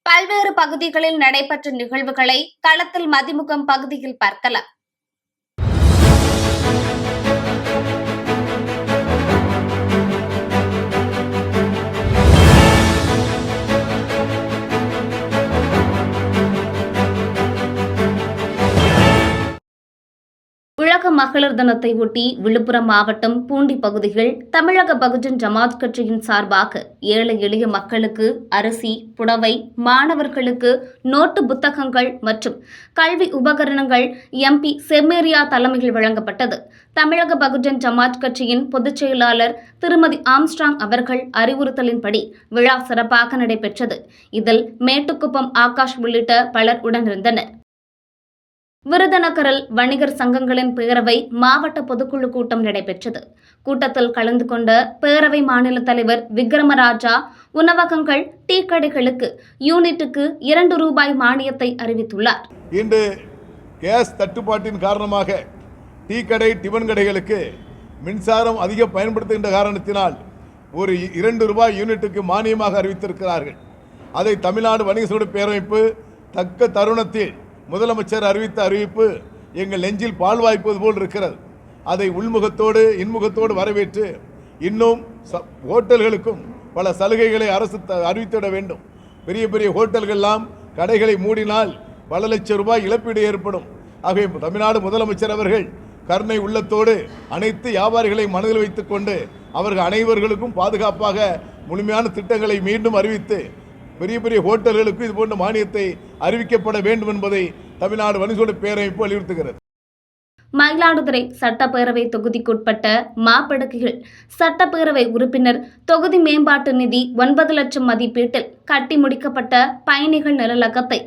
பல்வேறு பகுதிகளில் நடைபெற்ற நிகழ்வுகளை களத்தில் மதிமுகம் பகுதியில் பார்க்கலாம். உலக மகளிர் தினத்தை ஒட்டி விழுப்புரம் மாவட்டம் பூண்டி பகுதியில் தமிழக பகுஜன் ஜமாத் கட்சியின் சார்பாக ஏழை எளிய மக்களுக்கு அரிசி, புடவை, மாணவர்களுக்கு நோட்டு புத்தகங்கள் மற்றும் கல்வி உபகரணங்கள் எம்பி செம்மேரியா தலைமையில் வழங்கப்பட்டது. தமிழக பகுஜன் ஜமாத் கட்சியின் பொதுச் செயலாளர் திருமதி ஆம்ஸ்ட்ராங் அவர்கள் அறிவுறுத்தலின்படி விழா சிறப்பாக நடைபெற்றது. இதில் மேட்டுக்குப்பம் ஆகாஷ் உள்ளிட்ட பலர் உடனிருந்தனர். விருதுநகரில் வணிகர் சங்கங்களின் பேரவை மாவட்ட பொதுக்குழு கூட்டம் நடைபெற்றது. கூட்டத்தில் கலந்து கொண்ட பேரவை மாநில தலைவர் விக்ரமராஜா, உணவகங்கள், டீ கடைகளுக்கு யூனிட்டுக்கு ₹2 மானியத்தை அறிவித்துள்ளார். இன்று கேஸ் தட்டுப்பாட்டின் காரணமாக டீ கடை, டிபன் கடைகளுக்கு மின்சாரம் அதிக பயன்படுத்துகின்ற காரணத்தினால் ஒரு ₹2 யூனிட்டுக்கு மானியமாக அறிவித்திருக்கிறார்கள். அதை தமிழ்நாடு வணிக சங்க பேரமைப்பு தக்க தருணத்தில் முதலமைச்சர் அறிவித்த அறிவிப்பு எங்கள் நெஞ்சில் பால் வாய்ப்பது போல் இருக்கிறது. அதை உள்முகத்தோடு இன்முகத்தோடு வரவேற்று இன்னும் ஹோட்டல்களுக்கும் பல சலுகைகளை அரசு அறிவித்திட வேண்டும். பெரிய பெரிய ஹோட்டல்கள்லாம் கடைகளை மூடினால் பல லட்சம் ரூபாய் இழப்பீடு ஏற்படும். ஆகவே தமிழ்நாடு முதலமைச்சர் அவர்கள் கருணை உள்ளத்தோடு அனைத்து வியாபாரிகளை மனதில் வைத்துக் கொண்டு அவர்கள் அனைவர்களுக்கும் பாதுகாப்பாக முழுமையான திட்டங்களை மீண்டும் அறிவித்து பெரிய பெரிய ஹோட்டல்களுக்கு இது போன்ற மானியத்தை அறிவிக்கப்பட வேண்டும் என்பதை தமிழ்நாடு வணிக பேரமைப்பு வலியுறுத்துகிறது. மயிலாடுதுறை சட்டப்பேரவை தொகுதிக்குட்பட்ட மாப்படுகையில் சட்டப்பேரவை உறுப்பினர் தொகுதி மேம்பாட்டு நிதி 9 லட்சம் மதிப்பீட்டில் கட்டி முடிக்கப்பட்ட பயணிகள் நிழலகத்தை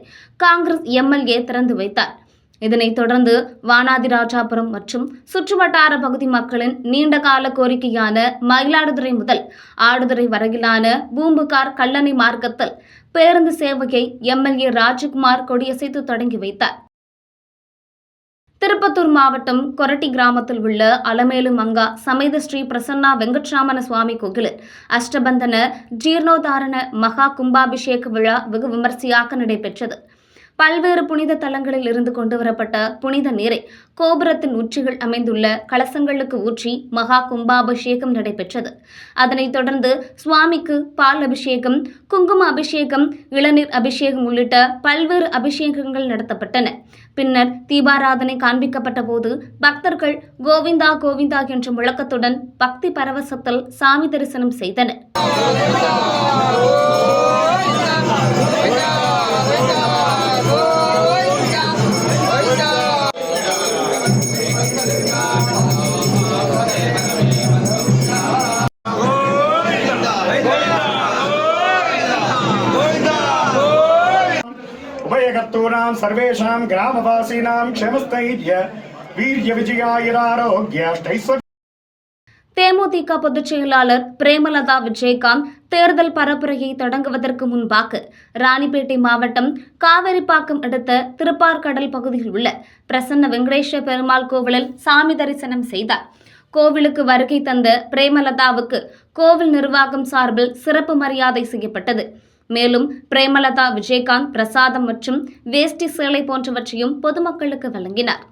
காங்கிரஸ் எம்எல்ஏ திறந்து வைத்தார். இதனைத் தொடர்ந்து வானாதிராஜாபுரம் மற்றும் சுற்றுவட்டார பகுதி மக்களின் நீண்டகால கோரிக்கையான மயிலாடுதுறை முதல் ஆடுதுறை வரையிலான பூம்புகார் கல்லணை மார்க்கத்தில் பேருந்து சேவையை எம்எல்ஏ ராஜகுமார் கொடியசைத்து தொடங்கி வைத்தார். திருப்பத்தூர் மாவட்டம் கொரட்டி கிராமத்தில் உள்ள அலமேலு மங்கா சமேத ஸ்ரீ பிரசன்னா வெங்கட்ராமன சுவாமி கோயிலில் அஷ்டபந்தன ஜீர்ணோதாரண மகா கும்பாபிஷேக விழா வெகு விமர்சையாக நடைபெற்றது. பல்வேறு புனித தலங்களில் இருந்து கொண்டுவரப்பட்ட புனித நீரை கோபுரத்தின் உச்சிகள் அமைந்துள்ள கலசங்களுக்கு ஊற்றி மகா கும்பாபிஷேகம் நடைபெற்றது. அதனைத் தொடர்ந்து சுவாமிக்கு பால் அபிஷேகம், குங்கும அபிஷேகம், இளநீர் அபிஷேகம் உள்ளிட்ட பல்வேறு அபிஷேகங்கள் நடத்தப்பட்டன. பின்னர் தீபாராதனை காண்பிக்கப்பட்ட போது பக்தர்கள் கோவிந்தா கோவிந்தா என்ற முழக்கத்துடன் பக்தி பரவசத்தில் சாமி தரிசனம் செய்தனர். उभयकर्तॄणां सर्वेषां ग्रामवासीनां क्षेमस्थैर्य वीर्य विजयायुरारोग्याष्टैश्वर्य. தேமுதிக பொதுச் செயலாளர் பிரேமலதா விஜயகாந்த் தேர்தல் பரப்புரையை தொடங்குவதற்கு முன்பாக ராணிப்பேட்டை மாவட்டம் காவேரிப்பாக்கம் அடுத்த திருப்பார்கடல் பகுதியில் உள்ள பிரசன்ன வெங்கடேஸ்வர பெருமாள் கோவிலில் சாமி தரிசனம் செய்தார். கோவிலுக்கு வருகை தந்த பிரேமலதாவுக்கு கோவில் நிர்வாகம் சார்பில் சிறப்பு மரியாதை செய்யப்பட்டது. மேலும் பிரேமலதா விஜயகாந்த் பிரசாதம் மற்றும் வேஷ்டி சேலை போன்றவற்றையும் பொதுமக்களுக்கு வழங்கினார்.